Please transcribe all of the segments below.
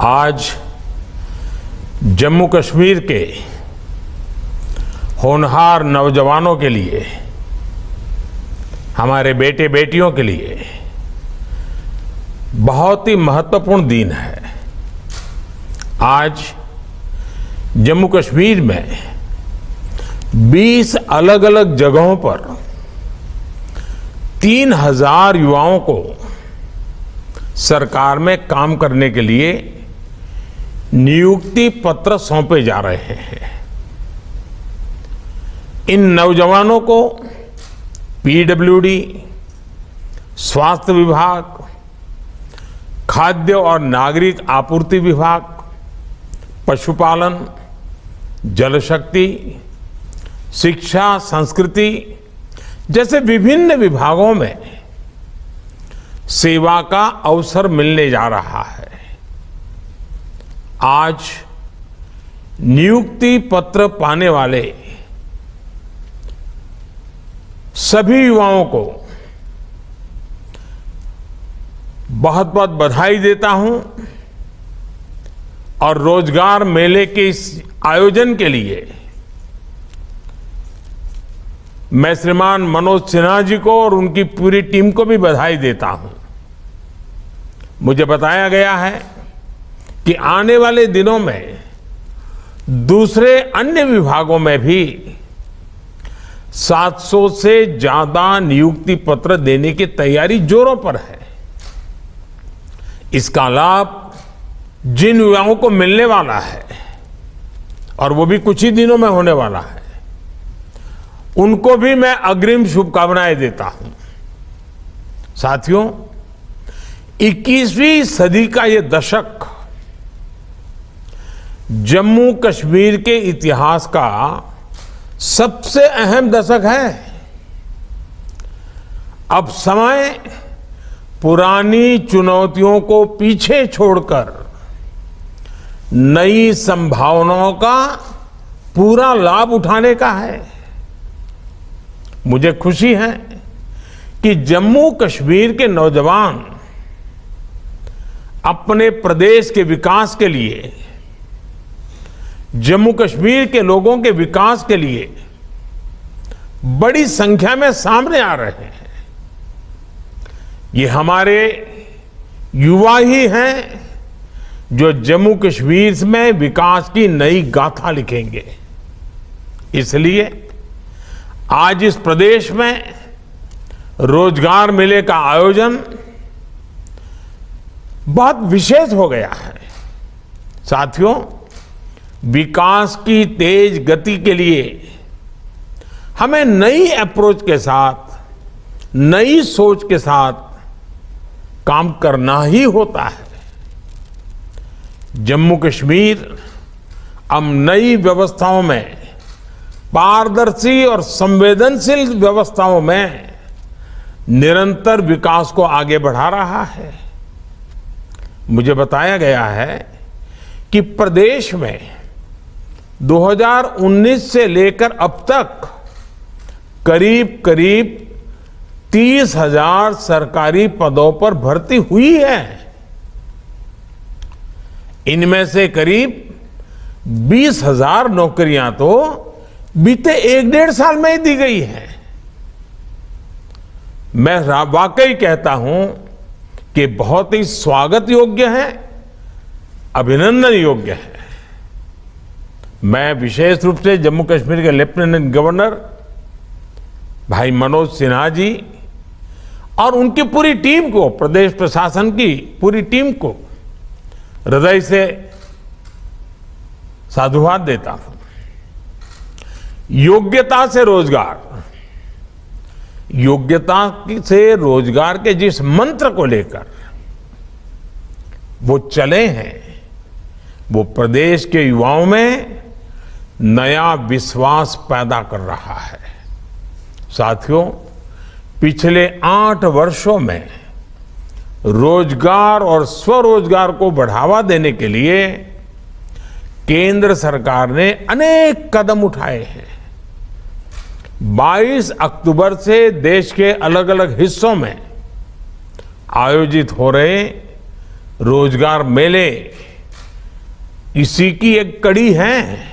आज जम्मू कश्मीर के होनहार नौजवानों के लिए, हमारे बेटे बेटियों के लिए बहुत ही महत्वपूर्ण दिन है। आज जम्मू कश्मीर में 20 अलग अलग जगहों पर 3000 युवाओं को सरकार में काम करने के लिए नियुक्ति पत्र सौंपे जा रहे हैं। इन नौजवानों को पीडब्ल्यूडी, स्वास्थ्य विभाग, खाद्य और नागरिक आपूर्ति विभाग, पशुपालन, जलशक्ति, शिक्षा, संस्कृति जैसे विभिन्न विभागों में सेवा का अवसर मिलने जा रहा है। आज नियुक्ति पत्र पाने वाले सभी युवाओं को बहुत बहुत बधाई देता हूं और रोजगार मेले के इस आयोजन के लिए मैं श्रीमान मनोज सिन्हा जी को और उनकी पूरी टीम को भी बधाई देता हूं। मुझे बताया गया है कि आने वाले दिनों में दूसरे अन्य विभागों में भी 700 से ज्यादा नियुक्ति पत्र देने की तैयारी जोरों पर है। इसका लाभ जिन युवाओं को मिलने वाला है और वो भी कुछ ही दिनों में होने वाला है, उनको भी मैं अग्रिम शुभकामनाएं देता हूं। साथियों, 21वीं सदी का ये दशक जम्मू कश्मीर के इतिहास का सबसे अहम दशक है। अब समय पुरानी चुनौतियों को पीछे छोड़कर नई संभावनाओं का पूरा लाभ उठाने का है। मुझे खुशी है कि जम्मू कश्मीर के नौजवान अपने प्रदेश के विकास के लिए, जम्मू कश्मीर के लोगों के विकास के लिए बड़ी संख्या में सामने आ रहे हैं। ये हमारे युवा ही हैं जो जम्मू कश्मीर में विकास की नई गाथा लिखेंगे। इसलिए आज इस प्रदेश में रोजगार मेले का आयोजन बहुत विशेष हो गया है। साथियों, विकास की तेज गति के लिए हमें नई अप्रोच के साथ, नई सोच के साथ काम करना ही होता है। जम्मू कश्मीर अब नई व्यवस्थाओं में, पारदर्शी और संवेदनशील व्यवस्थाओं में निरंतर विकास को आगे बढ़ा रहा है। मुझे बताया गया है कि प्रदेश में 2019 से लेकर अब तक करीब करीब 30,000 सरकारी पदों पर भर्ती हुई है। इनमें से करीब 20,000 नौकरियां तो बीते 1-1.5 साल में ही दी गई है। मैं वाकई कहता हूं कि बहुत ही स्वागत योग्य है, अभिनंदन योग्य है। मैं विशेष रूप से जम्मू कश्मीर के लेफ्टिनेंट गवर्नर भाई मनोज सिन्हा जी और उनकी पूरी टीम को, प्रदेश प्रशासन की पूरी टीम को हृदय से साधुवाद देता हूं। योग्यता से रोजगार, योग्यता से रोजगार के जिस मंत्र को लेकर वो चले हैं, वो प्रदेश के युवाओं में नया विश्वास पैदा कर रहा है। साथियों, पिछले 8 वर्षों में रोजगार और स्वरोजगार को बढ़ावा देने के लिए केंद्र सरकार ने अनेक कदम उठाए हैं। 22 अक्टूबर से देश के अलग अलग हिस्सों में आयोजित हो रहे रोजगार मेले इसी की एक कड़ी है।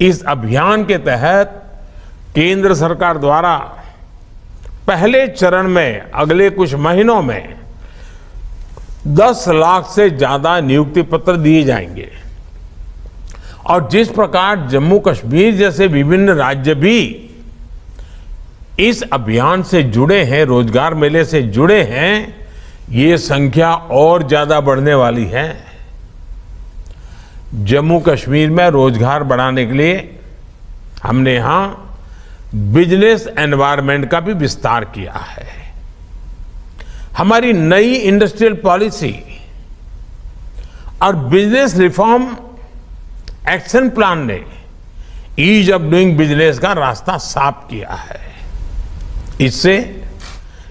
इस अभियान के तहत केंद्र सरकार द्वारा पहले चरण में अगले कुछ महीनों में 10 लाख से ज्यादा नियुक्ति पत्र दिए जाएंगे। और जिस प्रकार जम्मू कश्मीर जैसे विभिन्न राज्य भी इस अभियान से जुड़े हैं, रोजगार मेले से जुड़े हैं, ये संख्या और ज्यादा बढ़ने वाली है। जम्मू कश्मीर में रोजगार बढ़ाने के लिए हमने यहां बिजनेस एनवायरनमेंट का भी विस्तार किया है। हमारी नई इंडस्ट्रियल पॉलिसी और बिजनेस रिफॉर्म एक्शन प्लान ने ईज ऑफ डूइंग बिजनेस का रास्ता साफ किया है। इससे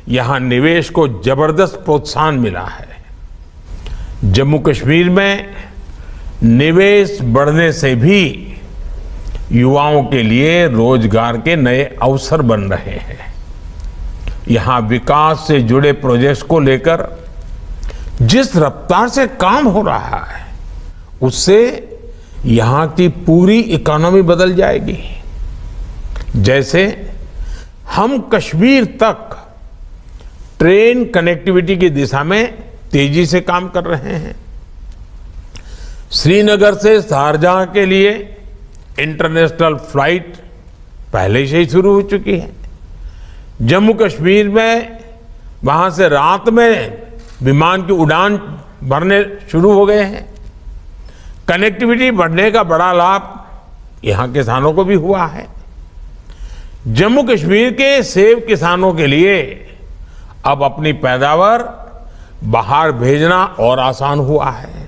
यहां निवेश को जबरदस्त प्रोत्साहन मिला है। जम्मू कश्मीर में निवेश बढ़ने से भी युवाओं के लिए रोजगार के नए अवसर बन रहे हैं। यहां विकास से जुड़े प्रोजेक्ट्स को लेकर जिस रफ्तार से काम हो रहा है, उससे यहां की पूरी इकोनॉमी बदल जाएगी। जैसे हम कश्मीर तक ट्रेन कनेक्टिविटी की दिशा में तेजी से काम कर रहे हैं। श्रीनगर से शारजाह के लिए इंटरनेशनल फ्लाइट पहले से ही शुरू हो चुकी है। जम्मू कश्मीर में वहां से रात में विमान की उड़ान भरने शुरू हो गए हैं। कनेक्टिविटी बढ़ने का बड़ा लाभ यहां किसानों को भी हुआ है। जम्मू कश्मीर के सेब किसानों के लिए अब अपनी पैदावार बाहर भेजना और आसान हुआ है।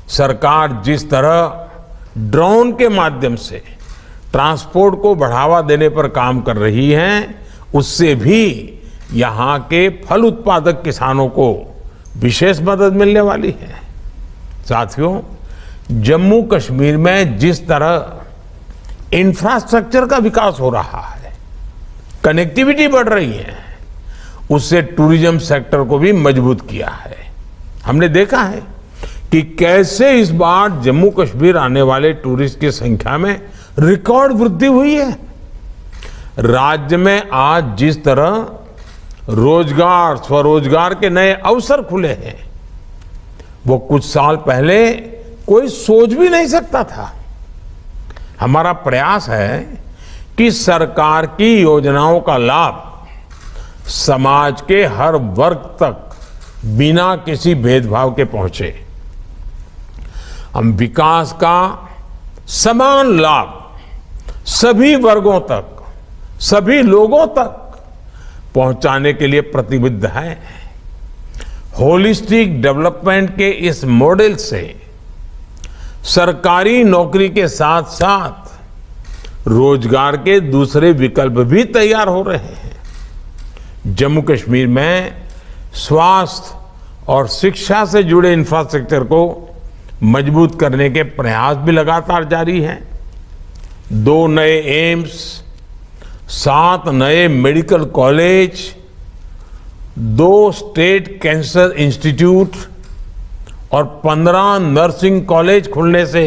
सरकार जिस तरह ड्रोन के माध्यम से ट्रांसपोर्ट को बढ़ावा देने पर काम कर रही है, उससे भी यहां के फल उत्पादक किसानों को विशेष मदद मिलने वाली है। साथियों, जम्मू कश्मीर में जिस तरह इंफ्रास्ट्रक्चर का विकास हो रहा है, कनेक्टिविटी बढ़ रही है, उससे टूरिज्म सेक्टर को भी मजबूत किया है। हमने देखा है कि कैसे इस बार जम्मू कश्मीर आने वाले टूरिस्ट की संख्या में रिकॉर्ड वृद्धि हुई है। राज्य में आज जिस तरह रोजगार, स्वरोजगार के नए अवसर खुले हैं, वो कुछ साल पहले कोई सोच भी नहीं सकता था। हमारा प्रयास है कि सरकार की योजनाओं का लाभ समाज के हर वर्ग तक बिना किसी भेदभाव के पहुंचे। हम विकास का समान लाभ सभी वर्गों तक, सभी लोगों तक पहुंचाने के लिए प्रतिबद्ध हैं। होलिस्टिक डेवलपमेंट के इस मॉडल से सरकारी नौकरी के साथ साथ रोजगार के दूसरे विकल्प भी तैयार हो रहे हैं। जम्मू कश्मीर में स्वास्थ्य और शिक्षा से जुड़े इंफ्रास्ट्रक्चर को मजबूत करने के प्रयास भी लगातार जारी हैं। 2 नए एम्स, 7 नए medical college, 2 state cancer institute और 15 नर्सिंग कॉलेज खुलने से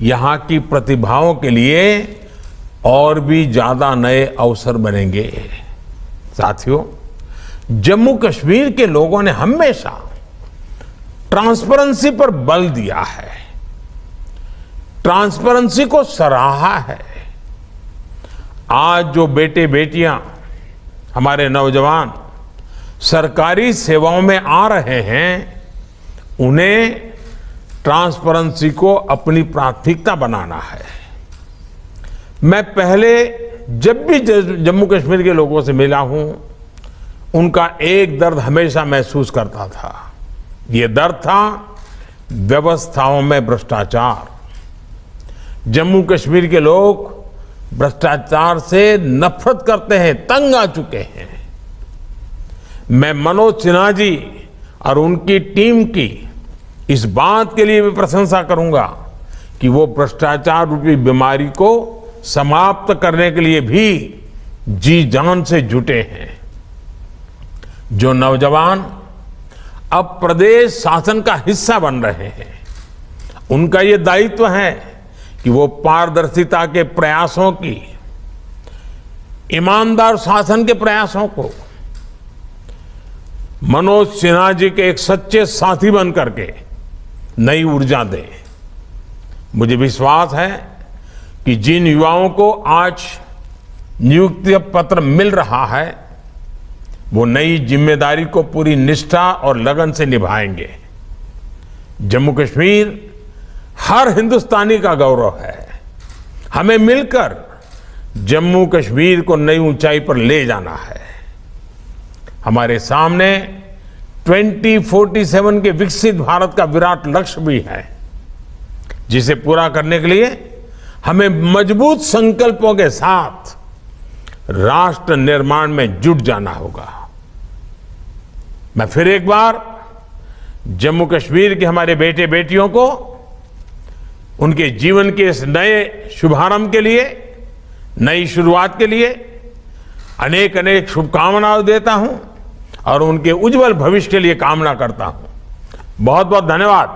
यहां की प्रतिभाओं के लिए और भी ज्यादा नए अवसर बनेंगे। साथियों, जम्मू कश्मीर के लोगों ने हमेशा ट्रांसपेरेंसी पर बल दिया है, ट्रांसपेरेंसी को सराहा है। आज जो बेटे बेटियां, हमारे नौजवान सरकारी सेवाओं में आ रहे हैं, उन्हें ट्रांसपेरेंसी को अपनी प्राथमिकता बनाना है। मैं पहले जब भी जम्मू कश्मीर के लोगों से मिला हूं, उनका एक दर्द हमेशा महसूस करता था। ये दर्द था व्यवस्थाओं में भ्रष्टाचार। जम्मू कश्मीर के लोग भ्रष्टाचार से नफरत करते हैं, तंग आ चुके हैं। मैं मनोज सिन्हा जी और उनकी टीम की इस बात के लिए भी प्रशंसा करूंगा कि वो भ्रष्टाचार रूपी बीमारी को समाप्त करने के लिए भी जी जान से जुटे हैं। जो नौजवान अब प्रदेश शासन का हिस्सा बन रहे हैं। उनका ये दायित्व है कि वो पारदर्शिता के प्रयासों की, ईमानदार शासन के प्रयासों को मनोज सिन्हा जी के एक सच्चे साथी बन करके नई ऊर्जा दें। मुझे विश्वास है कि जिन युवाओं को आज नियुक्ति पत्र मिल रहा है वो नई जिम्मेदारी को पूरी निष्ठा और लगन से निभाएंगे। जम्मू कश्मीर हर हिंदुस्तानी का गौरव है। हमें मिलकर जम्मू कश्मीर को नई ऊंचाई पर ले जाना है। हमारे सामने 2047 के विकसित भारत का विराट लक्ष्य भी है, जिसे पूरा करने के लिए हमें मजबूत संकल्पों के साथ राष्ट्र निर्माण में जुट जाना होगा। मैं फिर एक बार जम्मू कश्मीर के हमारे बेटे बेटियों को उनके जीवन के इस नए शुभारंभ के लिए, नई शुरुआत के लिए अनेक अनेक शुभकामनाएं देता हूं और उनके उज्जवल भविष्य के लिए कामना करता हूं। बहुत बहुत धन्यवाद।